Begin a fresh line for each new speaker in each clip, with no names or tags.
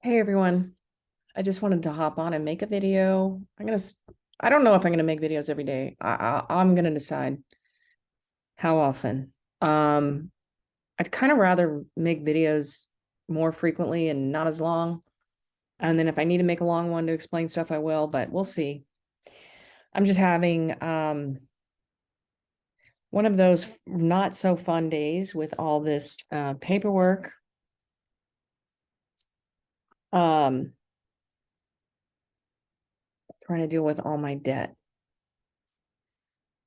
Hey everyone, I just wanted to hop on and make a video. I don't know if I'm gonna make videos every day. I'm gonna decide how often. Um, I'd kind of rather make videos more frequently and not as long. And then if I need to make a long one to explain stuff, I will, but we'll see. I'm just having one of those not so fun days with all this paperwork. Um, Trying to deal with all my debt.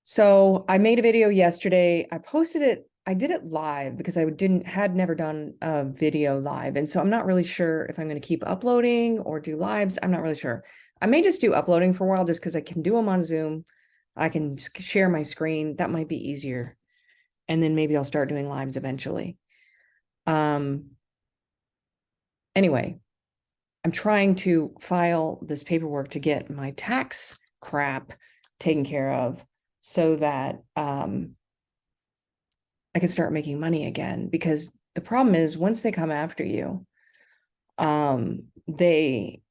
So I made a video yesterday. I posted it. I did it live because I had never done a video live. And so I'm not really sure if I'm going to keep uploading or do lives. I'm not really sure. I may just do uploading for a while just because I can do them on Zoom. I can just share my screen. That might be easier. And then maybe I'll start doing lives eventually. Um, anyway, I'm trying to file this paperwork to get my tax crap taken care of so that I can start making money again. Because the problem is once they come after you, they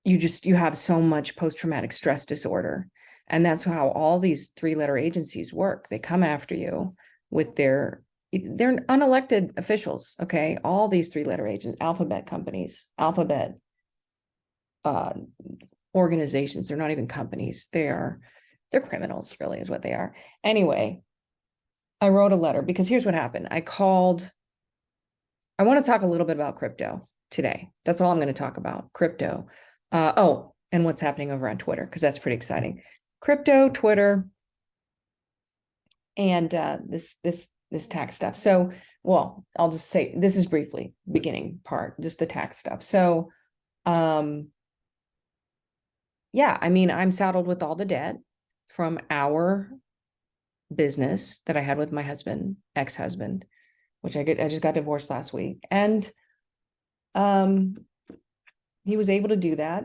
you have so much post-traumatic stress disorder. And that's how all these three-letter agencies work. They come after you with they're unelected officials, okay? All these three-letter agents, alphabet companies, alphabet uh organizations, they're not even companies. They're criminals, really, is what they are. Anyway, I wrote a letter because here's what happened. I want to talk a little bit about crypto today. That's all I'm going to talk about, crypto. And what's happening over on Twitter, because that's pretty exciting. Crypto, Twitter, and this tax stuff. So, well, I'll just say this is briefly beginning part, just the tax stuff. So, yeah, I mean, I'm saddled with all the debt from our business that I had with my husband, ex-husband, which I just got divorced last week. And he was able to do that.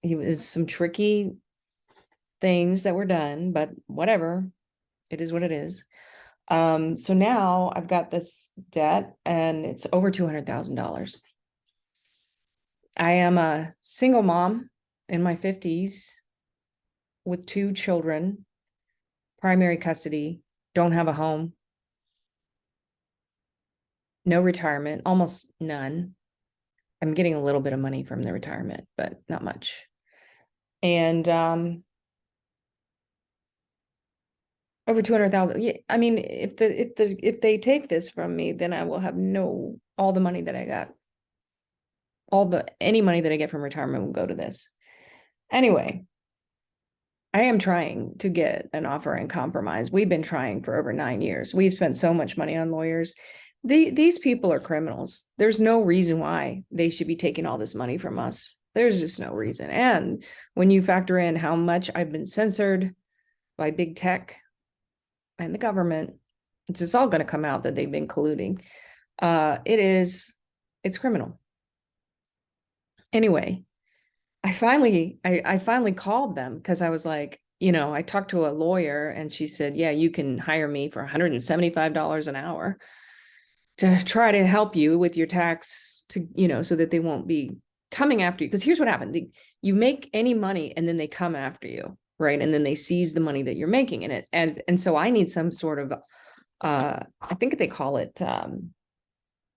He was some tricky things that were done, but whatever. It is what it is. So now I've got this debt and it's over $200,000. I am a single mom in my 50s with two children, primary custody, don't have a home, no retirement, almost none. I'm getting a little bit of money from the retirement, but not much. And over 200,000. Yeah, I mean, if they take this from me, then I will have all the money that I got. Any money that I get from retirement will go to this. Anyway, I am trying to get an offer and compromise. We've been trying for over 9 years. We've spent so much money on lawyers. These people are criminals. There's no reason why they should be taking all this money from us. There's just no reason. And when you factor in how much I've been censored by big tech and the government, it's just all going to come out that they've been colluding. It's criminal. Anyway, I finally called them because I was like, I talked to a lawyer and she said, yeah, you can hire me for $175 an hour to try to help you with your tax so that they won't be coming after you. Because here's what happened. You make any money and then they come after you, right? And then they seize the money that you're making in it. And so I need some sort of, I think they call it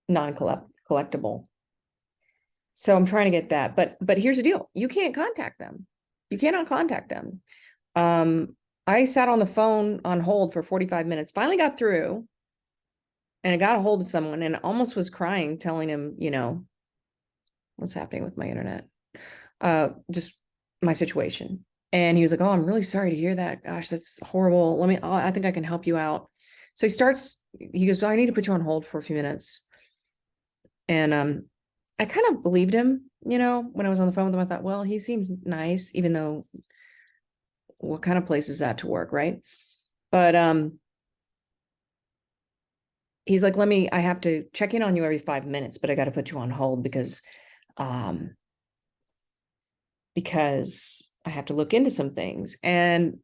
non-collectible. So I'm trying to get that, but here's the deal. You can't contact them. You cannot contact them. I sat on the phone on hold for 45 minutes, finally got through, and I got a hold of someone and almost was crying, telling him, what's happening with my internet, just my situation. And he was like, oh, I'm really sorry to hear that. Gosh, that's horrible. I think I can help you out. So he goes, I need to put you on hold for a few minutes. And I kind of believed him, when I was on the phone with him. I thought, well, he seems nice, even though what kind of place is that to work, right? But he's like, I have to check in on you every 5 minutes, but I got to put you on hold because I have to look into some things. And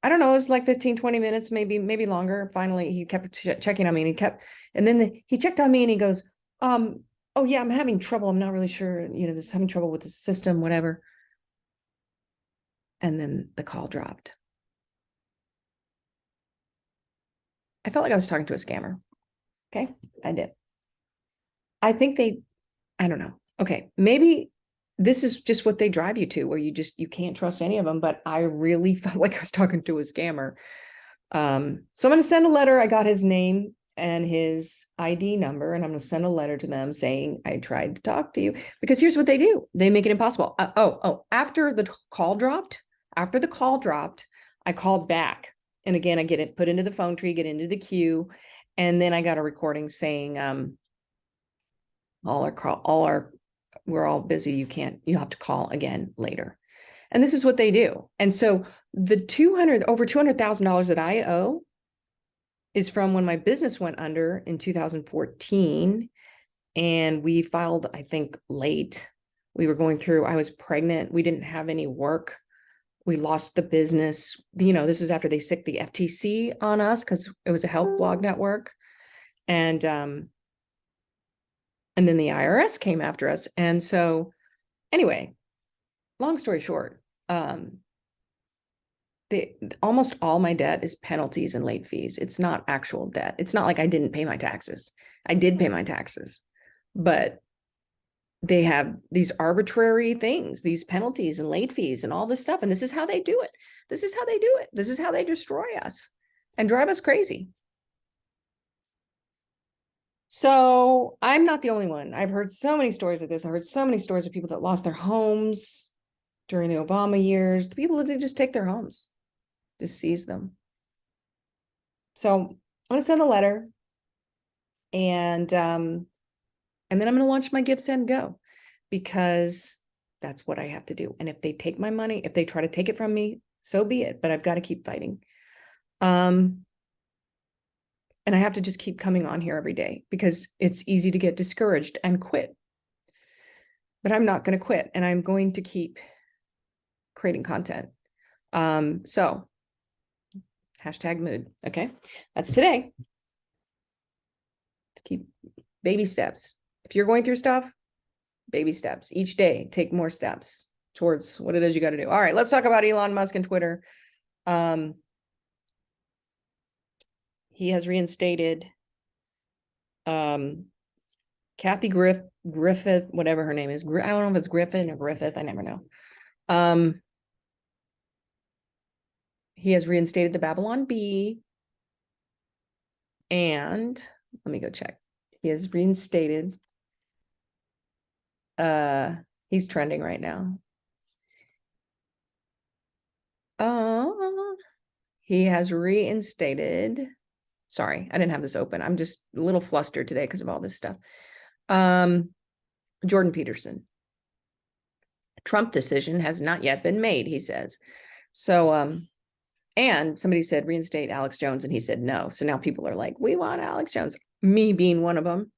I don't know, it was like 15, 20 minutes, maybe longer. Finally, he kept checking on me and he checked on me and he goes, oh yeah, I'm having trouble. I'm not really sure, this having trouble with the system, whatever. And then the call dropped. I felt like I was talking to a scammer. Okay, I did. I think I don't know. Okay, maybe this is just what they drive you to, where you can't trust any of them. But I really felt like I was talking to a scammer. So I'm going to send a letter. I got his name and his ID number, and I'm going to send a letter to them saying I tried to talk to you, because here's what they do. They make it impossible. After the call dropped, I called back. And again, I get it put into the phone tree, get into the queue. And then I got a recording saying, we're all busy. You have to call again later. And this is what they do. And so the over $200,000 that I owe is from when my business went under in 2014. And we filed, I think, late. We were going through, I was pregnant. We didn't have any work. We lost the business. This is after they sicked the FTC on us because it was a health blog network. And then the IRS came after us. And so anyway, long story short, almost all my debt is penalties and late fees. It's not actual debt. It's not like I didn't pay my taxes. I did pay my taxes, but they have these arbitrary things, these penalties and late fees and all this stuff. And this is how they do it. This is how they do it. This is how they destroy us and drive us crazy. So I'm not the only one. I've heard so many stories of this. I heard so many stories of people that lost their homes during the Obama years. The people that did just take their homes, just seize them. So I'm going to send a letter, and then I'm going to launch my GiveSendGo, because that's what I have to do. And if they take my money, if they try to take it from me, so be it. But I've got to keep fighting. And I have to just keep coming on here every day, because it's easy to get discouraged and quit. But I'm not going to quit, and I'm going to keep creating content. So #mood. Okay. That's today. To keep baby steps. If you're going through stuff, baby steps each day, take more steps towards what it is you got to do. All right, let's talk about Elon Musk and Twitter. He has reinstated Kathy Griffith, whatever her name is. I don't know if it's Griffin or Griffith. I never know. He has reinstated the Babylon Bee. And let me go check. He has reinstated. He's trending right now. He has reinstated. Sorry, I didn't have this open. I'm just a little flustered today because of all this stuff. Jordan Peterson. Trump decision has not yet been made, he says. So, and somebody said reinstate Alex Jones, and he said no. So now people are like, we want Alex Jones, me being one of them.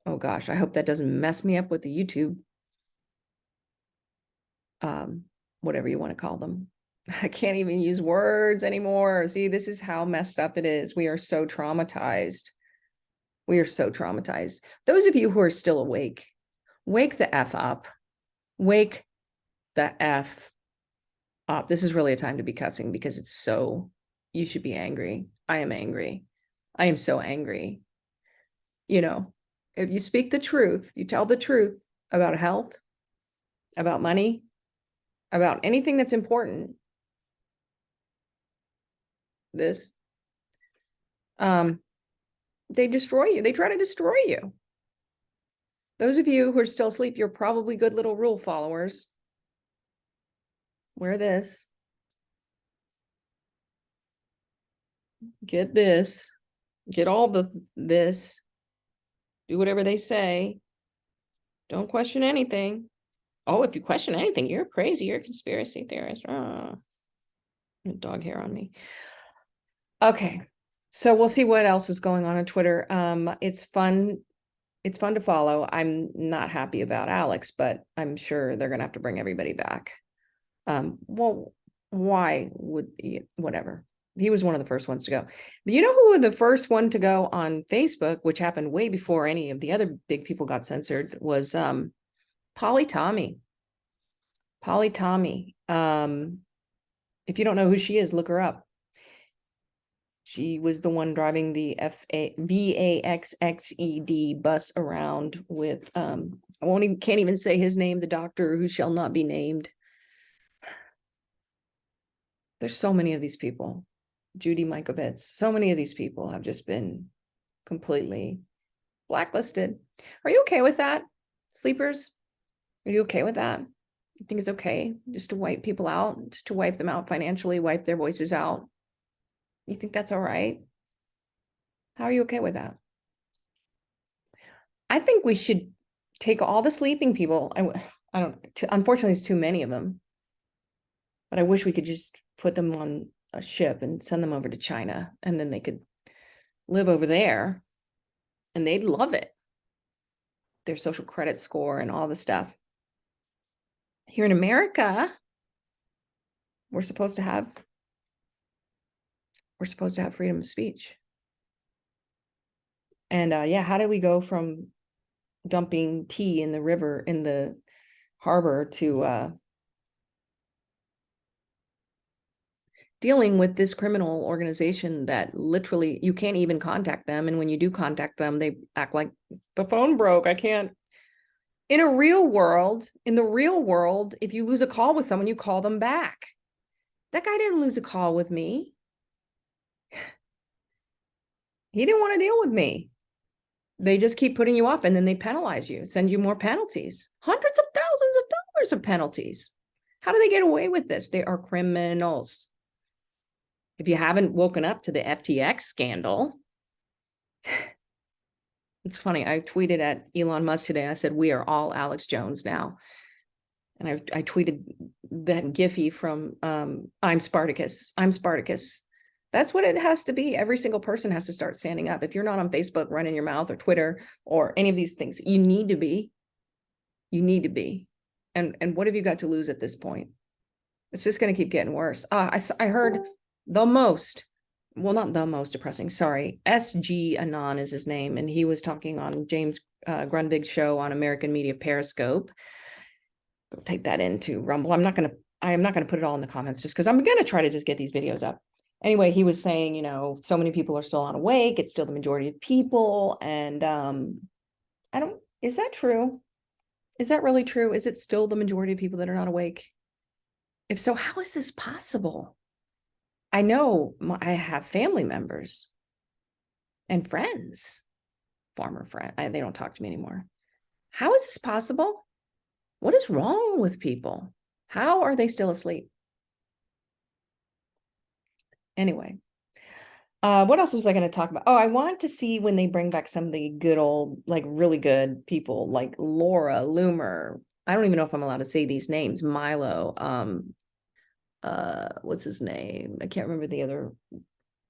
Oh gosh, I hope that doesn't mess me up with the YouTube, whatever you want to call them. I can't even use words anymore. See, this is how messed up it is. We are so traumatized. We are so traumatized. Those of you who are still awake, wake the F up. Wake the F up. This is really a time to be cussing, because it's so, you should be angry. I am angry. I am so angry. If you speak the truth, you tell the truth about health, about money, about anything that's important, they destroy you. They try to destroy you. Those of you who are still asleep, you're probably good little rule followers. Wear this. Get this. Get all this. Do whatever they say. Don't question anything. Oh, if you question anything, you're crazy. You're a conspiracy theorist. Oh, dog hair on me. Okay. So we'll see what else is going on Twitter. It's fun. It's fun to follow. I'm not happy about Alex, but I'm sure they're going to have to bring everybody back. Well, why would you, whatever. He was one of the first ones to go. But you know who was the first one to go on Facebook, which happened way before any of the other big people got censored, was Polly Tommy. Polly Tommy. If you don't know who she is, look her up. She was the one driving the VAXXED bus around with can't even say his name, the doctor who shall not be named. There's so many of these people. Judy Mikovits. So many of these people have just been completely blacklisted. Are you okay with that? Sleepers? Are you okay with that? You think it's okay just to wipe people out, just to wipe them out financially, wipe their voices out? You think that's all right? How are you okay with that? I think we should take all the sleeping people. I don't, unfortunately, it's too many of them. But I wish we could just put them on a ship and send them over to China, and then they could live over there and they'd love it. Their social credit score and all the stuff. Here in America, we're supposed to have freedom of speech. And yeah, how do we go from dumping tea in the river, in the harbor, to dealing with this criminal organization that literally you can't even contact them, and when you do contact them, they act like the phone broke, I can't. In the real world, if you lose a call with someone, you call them back. That guy didn't lose a call with me. He didn't want to deal with me. They just keep putting you off, and then they penalize you, send you more penalties, hundreds of thousands of dollars of penalties. How do they get away with this? They are criminals. If you haven't woken up to the FTX scandal, it's funny. I tweeted at Elon Musk today. I said, we are all Alex Jones now. And I tweeted that Giphy from I'm Spartacus. I'm Spartacus. That's what it has to be. Every single person has to start standing up. If you're not on Facebook running your mouth, or Twitter, or any of these things, you need to be. You need to be. And what have you got to lose at this point? It's just going to keep getting worse. I heard the most, well, not the most depressing, sorry. SG Anon is his name. And he was talking on James Grundig's show on American Media Periscope. Go type that into Rumble. I am not going to put it all in the comments, just because I'm going to try to just get these videos up. Anyway, he was saying, so many people are still unawake. It's still the majority of people. And is that true? Is that really true? Is it still the majority of people that are not awake? If so, how is this possible? I know I have family members and friends, former friends. They don't talk to me anymore. How is this possible? What is wrong with people? How are they still asleep? Anyway, what else was I going to talk about? Oh, I want to see when they bring back some of the good old, like really good people like Laura Loomer. I don't even know if I'm allowed to say these names. Milo, what's his name? I can't remember the other.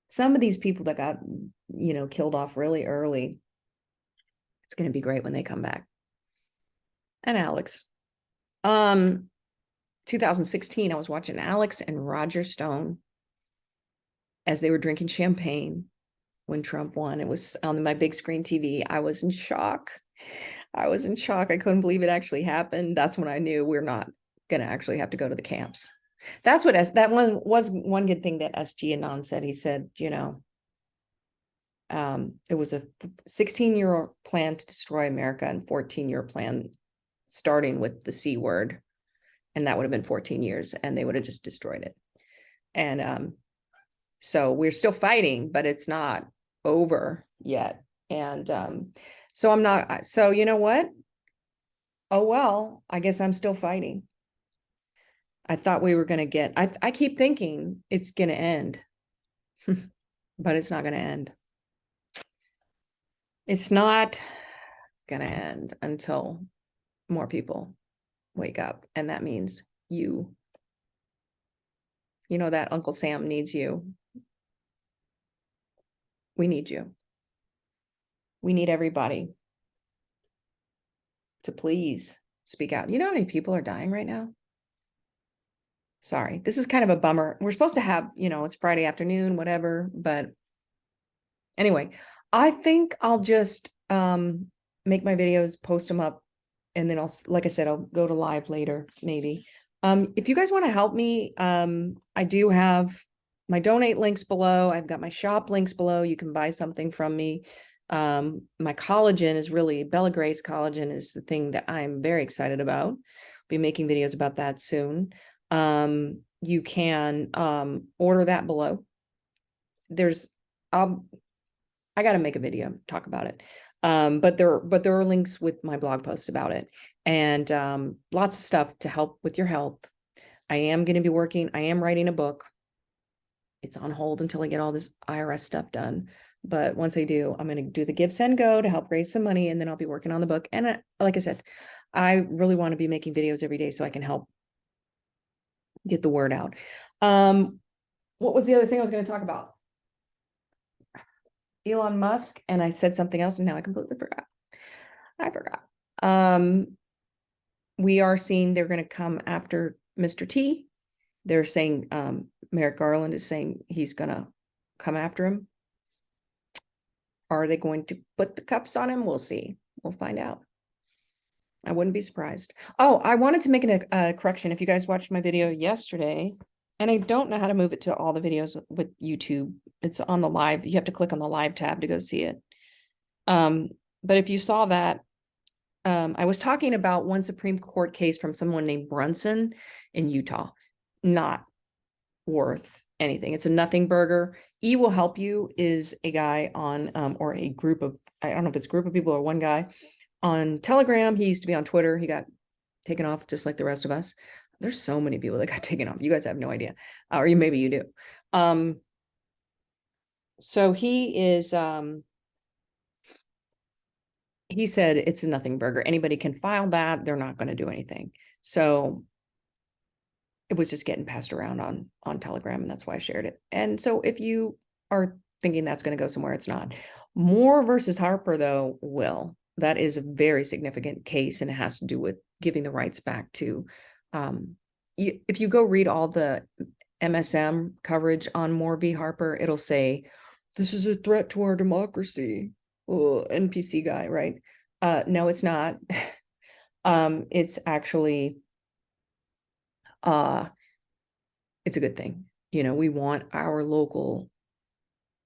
Some of these people that got, killed off really early. It's going to be great when they come back. And Alex. 2016, I was watching Alex and Roger Stone as they were drinking champagne when Trump won. It was on my big screen TV. I was in shock. I couldn't believe it actually happened. That's when I knew we're not going to actually have to go to the camps. That was one good thing that SG Anon said. He said, it was a 16-year plan to destroy America and 14-year plan starting with the C word. And that would have been 14 years, and they would have just destroyed it. And so we're still fighting, but it's not over yet. And so I'm not, so you know what? Oh, well, I guess I'm still fighting. I thought we were going to get, I keep thinking it's going to end, but it's not going to end. It's not going to end until more people wake up. And that means you that Uncle Sam needs you. We need you. We need everybody to please speak out. You know how many people are dying right now? Sorry, this is kind of a bummer. We're supposed to have, it's Friday afternoon, whatever, but anyway, I think I'll just make my videos, post them up, and then like I said, I'll go to live later, maybe. If you guys want to help me, I do have my donate links below. I've got my shop links below. You can buy something from me. My collagen is really, Bella Grace collagen is the thing that I'm very excited about. Be making videos about that soon. You can order that below. I got to make a video, talk about it. But there are links with my blog posts about it, and lots of stuff to help with your health. I am writing a book. It's on hold until I get all this IRS stuff done. But once I do, I'm going to do the GiveSendGo to help raise some money, and then I'll be working on the book. And like I said, I really want to be making videos every day so I can help get the word out. What was the other thing I was going to talk about? Elon Musk, and I said something else, and now I completely forgot. We are seeing they're going to come after Mr. T. They're saying Merrick Garland is saying he's going to come after him. Are they going to put the cuffs on him? We'll see. We'll find out. I wouldn't be surprised. Oh, I wanted to make a correction. If you guys watched my video yesterday, and I don't know how to move it to all the videos with YouTube. It's on the live. You have to click on the live tab to go see it. But if you saw that, I was talking about one Supreme Court case from someone named Brunson in Utah. Not worth anything. It's a nothing burger. E Will Help You is a guy on, or a group of, I don't know if it's a group of people or one guy on Telegram. He used to be on Twitter. He got taken off just like the rest of us. There's so many people that got taken off. You guys have no idea. Or maybe you do. So he is, he said it's a nothing burger. Anybody can file that. They're not going to do anything. So it was just getting passed around on Telegram, and that's why I shared it. And so if you are thinking that's going to go somewhere, it's not. Moore versus Harper, though, will. That is a very significant case, and it has to do with giving the rights back to, if you go read all the MSM coverage on Moore v. Harper, it'll say, this is a threat to our democracy. Oh, NPC guy, right? No, it's not. It's actually, it's a good thing. We want our local,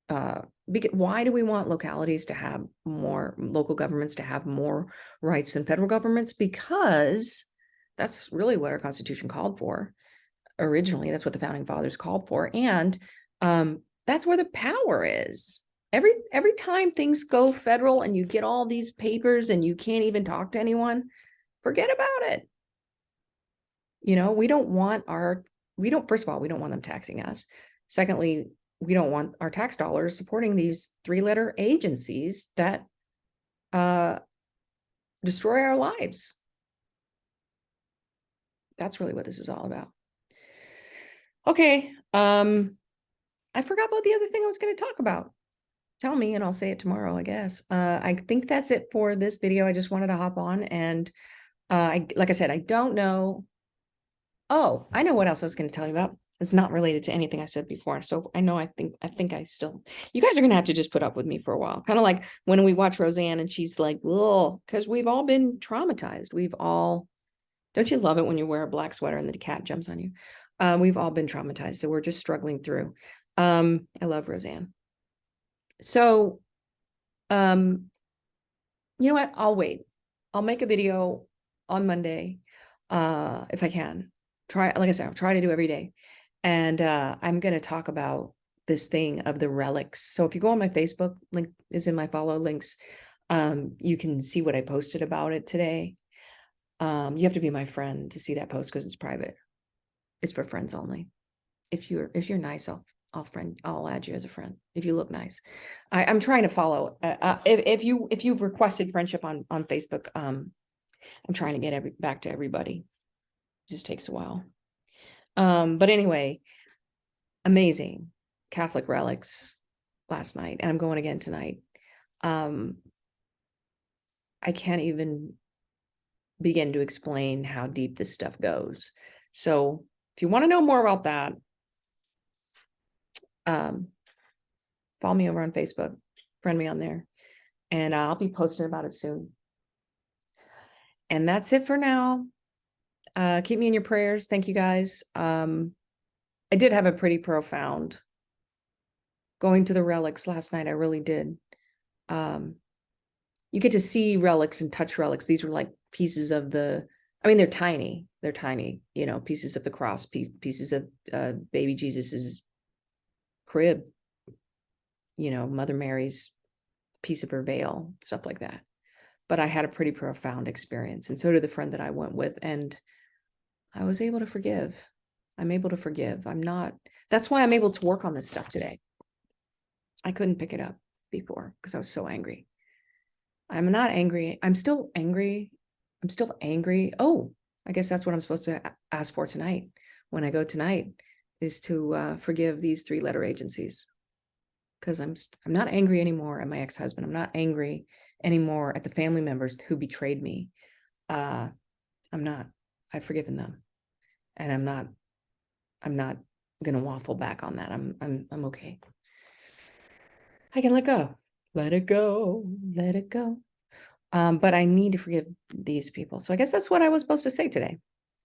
why do we want localities to have more, local governments to have more rights than federal governments? Because that's really what our Constitution called for. Originally, that's what the founding fathers called for. And that's where the power is. Every time things go federal and you get all these papers and you can't even talk to anyone, forget about it. We don't want first of all, we don't want them taxing us. Secondly, we don't want our tax dollars supporting these 3-letter agencies that destroy our lives. That's really what this is all about. Okay. I forgot about the other thing I was going to talk about. Tell me and I'll say it tomorrow, I guess. I think that's it for this video. I just wanted to hop on, and like I said, I don't know. Oh, I know what else I was going to tell you about. It's not related to anything I said before. So I think I still, you guys are going to have to just put up with me for a while. Kind of like when we watch Roseanne and she's like, oh, because we've all been traumatized. Don't you love it when you wear a black sweater and the cat jumps on you? We've all been traumatized. So we're just struggling through. I love Roseanne. So, you know what? I'll wait. I'll make a video on Monday, if I can. Like I said, I'll try to do every day. And I'm going to talk about this thing of the relics. So if you go on my Facebook, link is in my follow links. You can see what I posted about it today. You have to be my friend to see that post because it's private. It's for friends only. If you're nice, I'll add you as a friend if you look nice. I'm trying to follow. If you've requested friendship on Facebook, I'm trying to get back to everybody. It just takes a while. But anyway, amazing Catholic relics last night, and I'm going again tonight. I can't even begin to explain how deep this stuff goes. So if you want to know more about that, follow me over on Facebook, friend me on there, and I'll be posting about it soon. And that's it for now. Keep me in your prayers. Thank you guys. I did have a pretty profound going to the relics last night. I really did. You get to see relics and touch relics. These were like pieces of the, I mean, they're tiny. They're tiny, you know, pieces of the cross, pieces of baby Jesus's crib, you know, Mother Mary's piece of her veil, stuff like that. But I had a pretty profound experience. And so did the friend that I went with. And I was able to forgive. I'm able to forgive. That's why I'm able to work on this stuff today. I couldn't pick it up before because I was so angry. I'm not angry. I'm still angry. I'm still angry. Oh, I guess that's what I'm supposed to ask for tonight. When I go tonight, is to forgive these 3-letter agencies. Because I'm not angry anymore at my ex-husband. I'm not angry anymore at the family members who betrayed me. I'm not. I've forgiven them, and I'm not gonna waffle back on that. I'm okay. I can let go. Let it go. Let it go. But I need to forgive these people. So I guess that's what I was supposed to say today.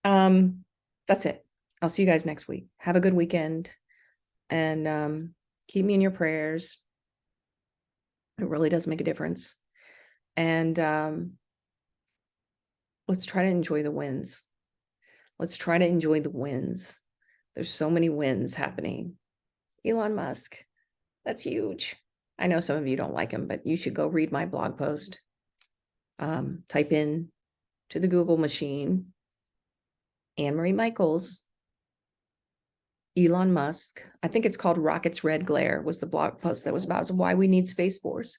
That's it. I'll see you guys next week. Have a good weekend, and keep me in your prayers. It really does make a difference. And let's try to enjoy the wins. Let's try to enjoy the wins. There's so many wins happening. Elon Musk, that's huge. I know some of you don't like him, but you should go read my blog post. Type in to the Google machine, Anne-Marie Michaels, Elon Musk. I think it's called Rocket's Red Glare was the blog post that was about why we need Space Force.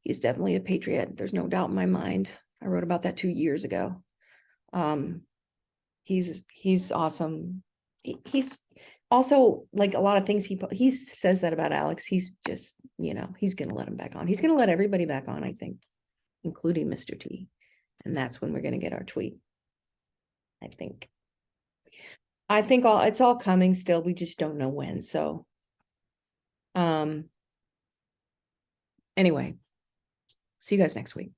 He's definitely a patriot. There's no doubt in my mind. I wrote about that 2 years ago. He's awesome. He's also, like a lot of things he says that about Alex. He's just, you know, he's going to let him back on. He's going to let everybody back on, I think, including Mr. T. And that's when we're going to get our tweet. I think it's all coming still. We just don't know when. So, anyway, see you guys next week.